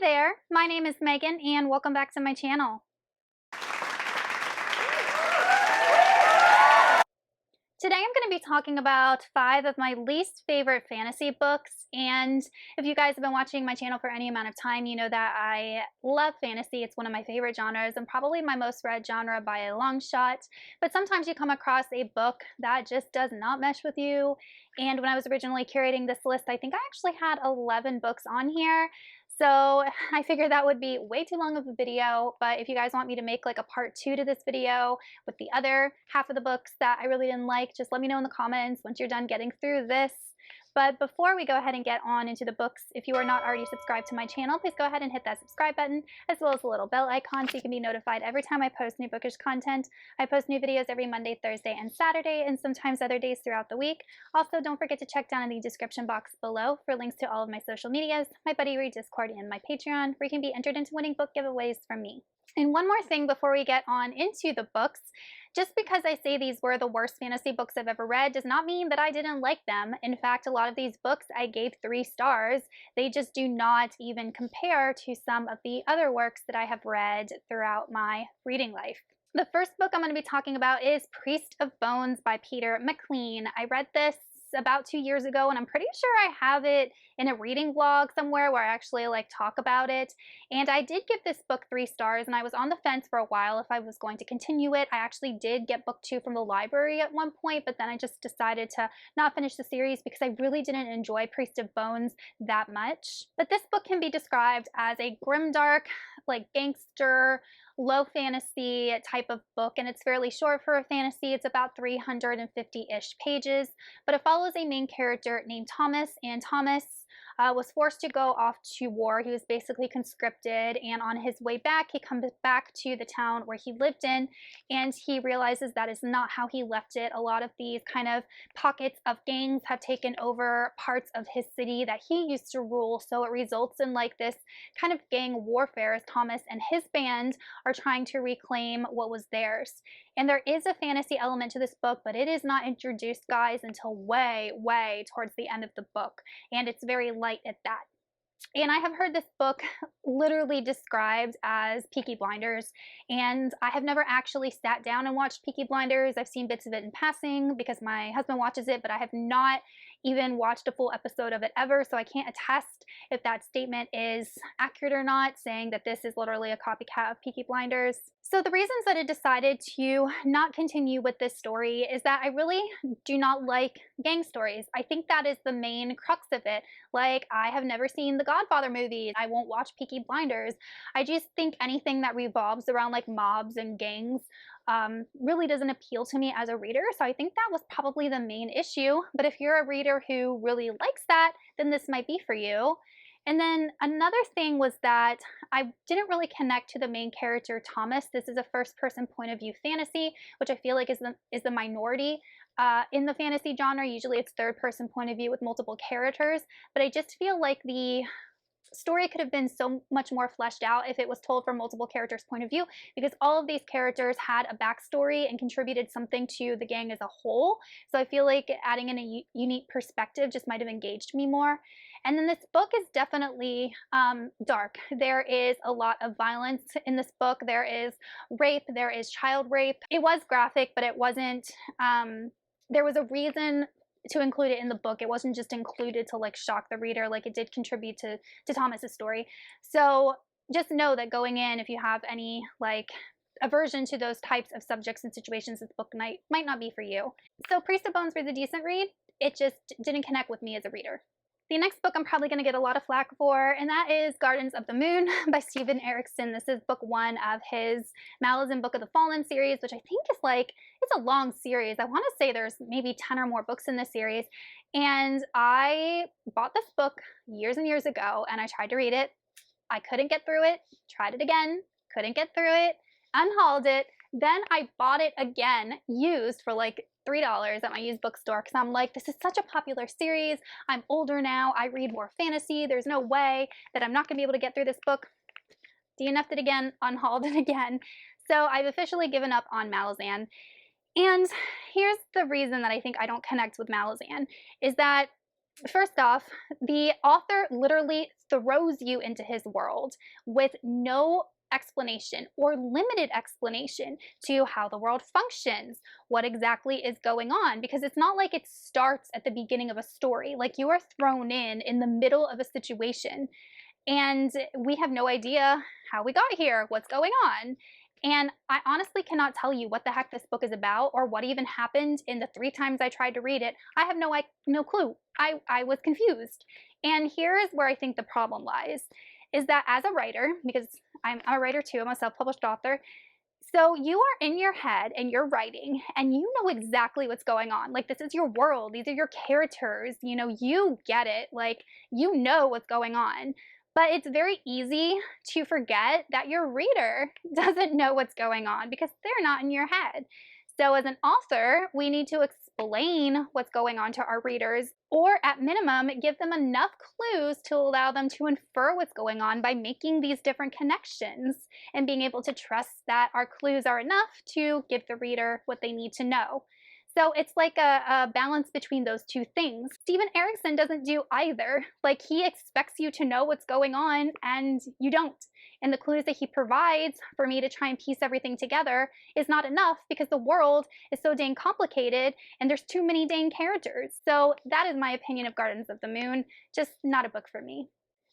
Hey there, my name is Megan and welcome back to my channel. Today I'm going to be talking about 5 of my least favorite fantasy books, and if you guys have been watching my channel for any amount of time, you know that I love fantasy. It's one of my favorite genres and probably my most read genre by a long shot, but sometimes you come across a book that just does not mesh with you, and when I was originally curating this list, I think I actually had 11 books on here. So I figured that would be way too long of a video, but if you guys want me to make like a part 2 to this video with the other half of the books that I really didn't like, just let me know in the comments once you're done getting through this. But before we go ahead and get on into the books, if you are not already subscribed to my channel, please go ahead and hit that subscribe button, as well as the little bell icon so you can be notified every time I post new bookish content. I post new videos every Monday, Thursday, and Saturday, and sometimes other days throughout the week. Also, don't forget to check down in the description box below for links to all of my social medias, my Buddy Read Discord, and my Patreon, where you can be entered into winning book giveaways from me. And one more thing before we get on into the books, just because I say these were the worst fantasy books I've ever read does not mean that I didn't like them. In fact, a lot of these books I gave 3 stars. They just do not even compare to some of the other works that I have read throughout my reading life. The first book I'm going to be talking about is Priest of Bones by Peter McLean. I read this about 2 years ago, and I'm pretty sure I have it in a reading vlog somewhere where I actually talk about it. And I did give this book 3 stars, and I was on the fence for a while if I was going to continue it. I actually did get book 2 from the library at one point, but then I just decided to not finish the series because I really didn't enjoy Priest of Bones that much. But this book can be described as a grimdark, gangster, low fantasy type of book, and it's fairly short for a fantasy. It's about 350-ish pages, but it follows a main character named Thomas, and Thomas was forced to go off to war. He was basically conscripted, and on his way back, he comes back to the town where he lived in, and he realizes that is not how he left it. A lot of these kind of pockets of gangs have taken over parts of his city that he used to rule, so it results in this kind of gang warfare as Thomas and his band are trying to reclaim what was theirs. And there is a fantasy element to this book, but it is not introduced, guys, until way towards the end of the book, and it's very light at that. And I have heard this book literally described as Peaky Blinders, and I have never actually sat down and watched Peaky Blinders. I've seen bits of it in passing because my husband watches it, but I have not even watched a full episode of it ever, so I can't attest if that statement is accurate or not, saying that this is literally a copycat of Peaky Blinders. So the reasons that I decided to not continue with this story is that I really do not like gang stories. I think that is the main crux of it. I have never seen the Godfather movies. I won't watch Peaky Blinders. I just think anything that revolves around mobs and gangs really doesn't appeal to me as a reader, so I think that was probably the main issue. But if you're a reader who really likes that, then this might be for you. And then another thing was that I didn't really connect to the main character, Thomas. This is a first-person point of view fantasy, which I feel like is the minority in the fantasy genre. Usually it's third-person point of view with multiple characters, but I just feel like the story could have been so much more fleshed out if it was told from multiple characters' point of view, because all of these characters had a backstory and contributed something to the gang as a whole. So I feel like adding in a unique perspective just might have engaged me more. And then this book is definitely dark. There is a lot of violence in this book. There is rape. There is child rape. It was graphic, but it wasn't, there was a reason to include it in the book. It wasn't just included to shock the reader. It did contribute to Thomas's story. So just know that going in, if you have any aversion to those types of subjects and situations, this book might not be for you. So Priest of Bones was a decent read. It just didn't connect with me as a reader. The next book I'm probably going to get a lot of flack for, and that is Gardens of the Moon by Steven Erikson. This is book 1 of his Malazan Book of the Fallen series, which I think is it's a long series. I want to say there's maybe 10 or more books in this series. And I bought this book years and years ago, and I tried to read it. I couldn't get through it. Tried it again. Couldn't get through it. Unhauled it. Then I bought it again, used for $3 at my used bookstore, because I'm like, this is such a popular series. I'm older now. I read more fantasy. There's no way that I'm not going to be able to get through this book. DNF'd it again, unhauled it again. So I've officially given up on Malazan. And here's the reason that I think I don't connect with Malazan, is that First off, the author literally throws you into his world with no explanation or limited explanation to how the world functions, what exactly is going on, because it's not like it starts at the beginning of a story. Like you are thrown in the middle of a situation and we have no idea how we got here, what's going on. And I honestly cannot tell you what the heck this book is about or what even happened in the 3 times I tried to read it. I have no clue. I was confused. And here is where I think the problem lies is that as a writer, because I'm a writer too, I'm a self-published author, so you are in your head and you're writing and you know exactly what's going on. Like this is your world. These are your characters. You know, you get it. Like you know what's going on. But it's very easy to forget that your reader doesn't know what's going on because they're not in your head. So as an author, we need to explain what's going on to our readers, or at minimum, give them enough clues to allow them to infer what's going on by making these different connections and being able to trust that our clues are enough to give the reader what they need to know. So it's like a balance between those two things. Steven Erikson doesn't do either. Like he expects you to know what's going on and you don't. And the clues that he provides for me to try and piece everything together is not enough because the world is so dang complicated and there's too many dang characters. So that is my opinion of Gardens of the Moon. Just not a book for me.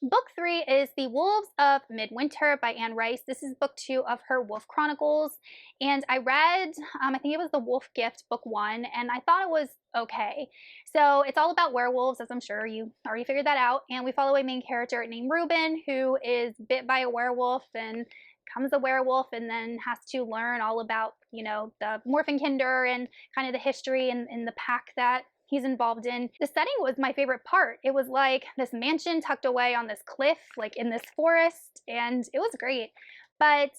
Book 3 is The Wolves of Midwinter by Anne Rice. This is book 2 of her Wolf Chronicles. And I read, I think it was The Wolf Gift, book 1, and I thought it was okay. So it's all about werewolves, as I'm sure you already figured that out. And we follow a main character named Reuben, who is bit by a werewolf and becomes a werewolf and then has to learn all about, you know, the Morfenkinder and kind of the history and the pack that he's involved in. The setting was my favorite part. It was like this mansion tucked away on this cliff, like in this forest, and it was great. But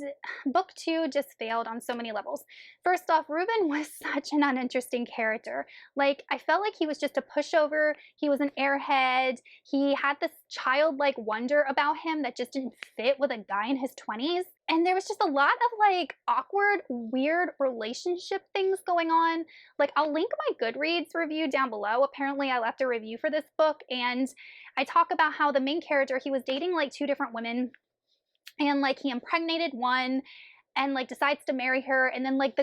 book 2 just failed on so many levels. First off, Reuben was such an uninteresting character. Like, I felt like he was just a pushover. He was an airhead. He had this childlike wonder about him that just didn't fit with a guy in his 20s. And there was just a lot of like awkward, weird relationship things going on. Like, I'll link my Goodreads review down below. Apparently, I left a review for this book, and I talk about how the main character, he was dating like 2 different women, and like he impregnated one and like decides to marry her, and then like the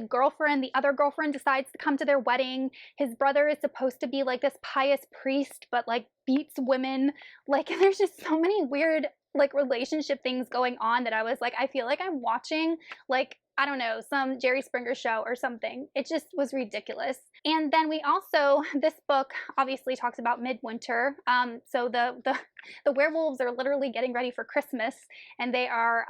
other girlfriend decides to come to their wedding. His brother is supposed to be like this pious priest but like beats women. Like there's just so many weird like relationship things going on that I was like, I feel like I'm watching like, I don't know, some Jerry Springer show or something. It just was ridiculous. And then we also, this book obviously talks about midwinter. So the werewolves are literally getting ready for Christmas, and they are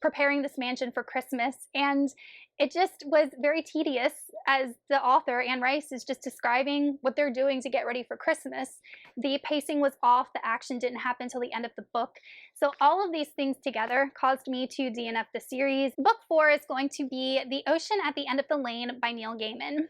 preparing this mansion for Christmas. And it just was very tedious as the author, Anne Rice, is just describing what they're doing to get ready for Christmas. The pacing was off. The action didn't happen until the end of the book. So all of these things together caused me to DNF the series. Book 4 is going to be The Ocean at the End of the Lane by Neil Gaiman.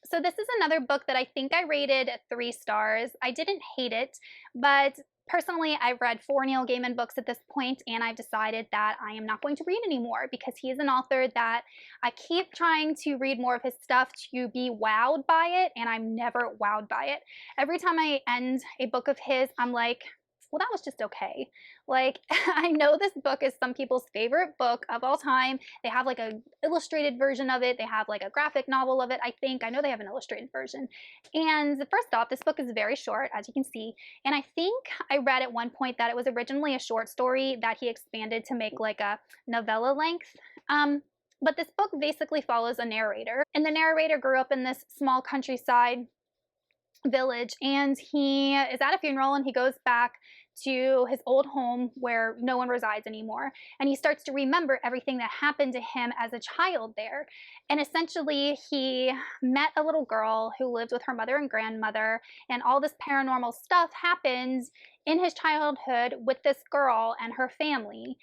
So this is another book that I think I rated 3 stars. I didn't hate it, but personally, I've read 4 Neil Gaiman books at this point, and I've decided that I am not going to read anymore because he is an author that I keep trying to read more of his stuff to be wowed by it, and I'm never wowed by it. Every time I end a book of his, I'm like, well, that was just okay. Like, I know this book is some people's favorite book of all time. They have like a illustrated version of it. They have like a graphic novel of it, I think. I know they have an illustrated version. And first off, this book is very short, as you can see. And I think I read at one point that it was originally a short story that he expanded to make like a novella length. But this book basically follows a narrator. And the narrator grew up in this small countryside village, and he is at a funeral, and he goes back to his old home where no one resides anymore, and he starts to remember everything that happened to him as a child there. And essentially he met a little girl who lived with her mother and grandmother, and all this paranormal stuff happened in his childhood with this girl and her family.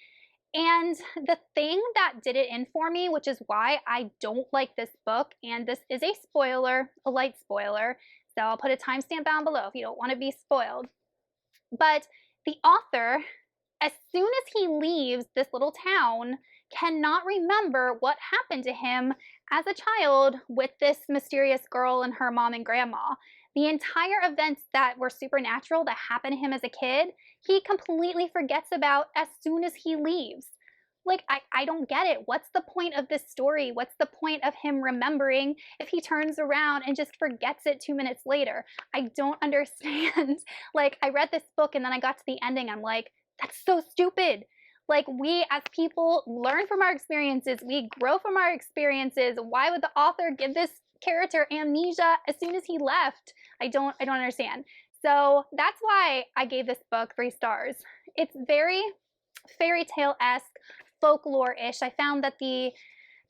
And the thing that did it in for me, which is why I don't like this book, and this is a spoiler, a light spoiler, so I'll put a timestamp down below if you don't want to be spoiled. But the author, as soon as he leaves this little town, cannot remember what happened to him as a child with this mysterious girl and her mom and grandma. The entire events that were supernatural that happened to him as a kid, he completely forgets about as soon as he leaves. Like, I don't get it. What's the point of this story? What's the point of him remembering if he turns around and just forgets it 2 minutes later? I don't understand. Like, I read this book and then I got to the ending. I'm like, that's so stupid. Like, we as people learn from our experiences, we grow from our experiences. Why would the author give this character amnesia as soon as he left? I don't understand. So that's why I gave this book 3 stars. It's very fairy tale-esque, folklore-ish. I found that the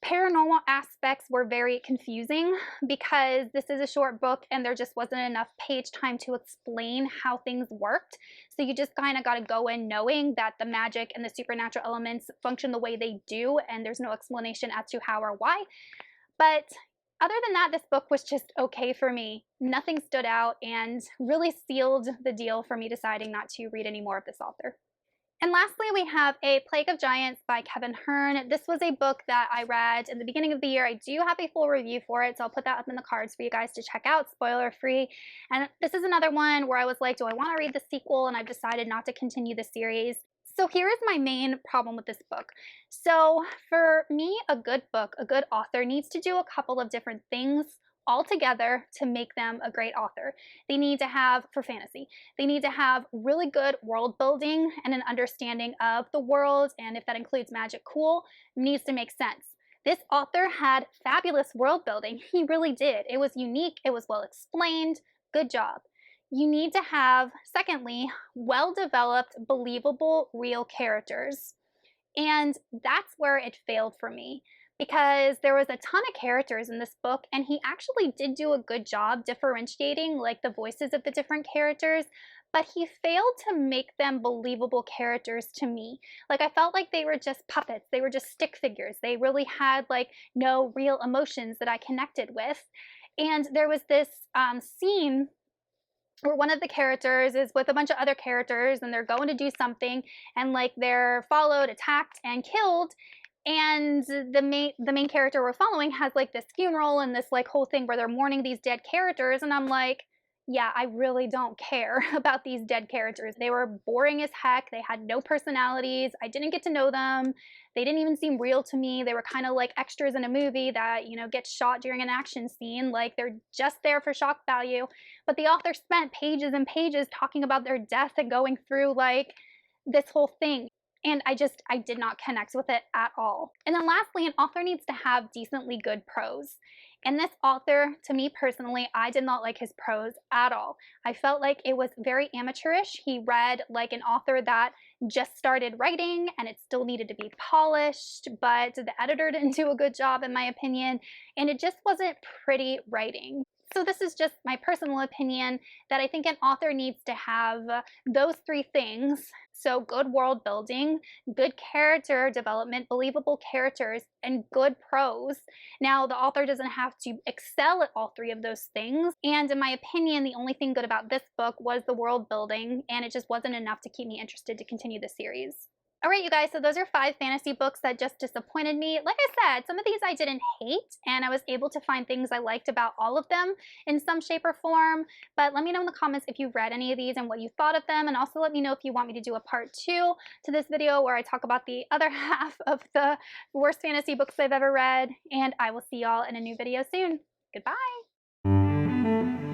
paranormal aspects were very confusing because this is a short book and there just wasn't enough page time to explain how things worked. So you just kind of got to go in knowing that the magic and the supernatural elements function the way they do, and there's no explanation as to how or why. But other than that, this book was just okay for me. Nothing stood out and really sealed the deal for me deciding not to read any more of this author. And lastly, we have A Plague of Giants by Kevin Hearn. This was a book that I read in the beginning of the year. I do have a full review for it, so I'll put that up in the cards for you guys to check out, spoiler free. And this is another one where I was like, do I want to read the sequel? And I've decided not to continue the series. So here is my main problem with this book. So for me, a good book, a good author needs to do a couple of different things all together to make them a great author. They need to have, for fantasy, they need to have really good world building and an understanding of the world, and if that includes magic, cool, needs to make sense. This author had fabulous world building. He really did. It was unique, it was well explained, good job. You need to have, secondly, well-developed, believable, real characters. And that's where it failed for me because there was a ton of characters in this book and he actually did do a good job differentiating like the voices of the different characters, but he failed to make them believable characters to me. Like, I felt like they were just puppets. They were just stick figures. They really had like no real emotions that I connected with. And there was this scene where one of the characters is with a bunch of other characters and they're going to do something and like they're followed, attacked, and killed. And the main character we're following has like this funeral and this like whole thing where they're mourning these dead characters. And I'm like, yeah, I really don't care about these dead characters. They were boring as heck. They had no personalities. I didn't get to know them. They didn't even seem real to me. They were kind of like extras in a movie that, you know, gets shot during an action scene. Like, they're just there for shock value. But the author spent pages and pages talking about their death and going through like this whole thing. And I did not connect with it at all. And then lastly, an author needs to have decently good prose. And this author, to me personally, I did not like his prose at all. I felt like it was very amateurish. He read like an author that just started writing and it still needed to be polished, but the editor didn't do a good job in my opinion, and it just wasn't pretty writing. So this is just my personal opinion that I think an author needs to have those 3 things. So good world building, good character development, believable characters, and good prose. Now, the author doesn't have to excel at all 3 of those things. And in my opinion, the only thing good about this book was the world building, and it just wasn't enough to keep me interested to continue the series. All right, you guys, so those are 5 fantasy books that just disappointed me. Like I said, some of these I didn't hate, and I was able to find things I liked about all of them in some shape or form. But let me know in the comments if you've read any of these and what you thought of them, and also let me know if you want me to do a part 2 to this video where I talk about the other half of the worst fantasy books I've ever read. And I will see y'all in a new video soon. Goodbye!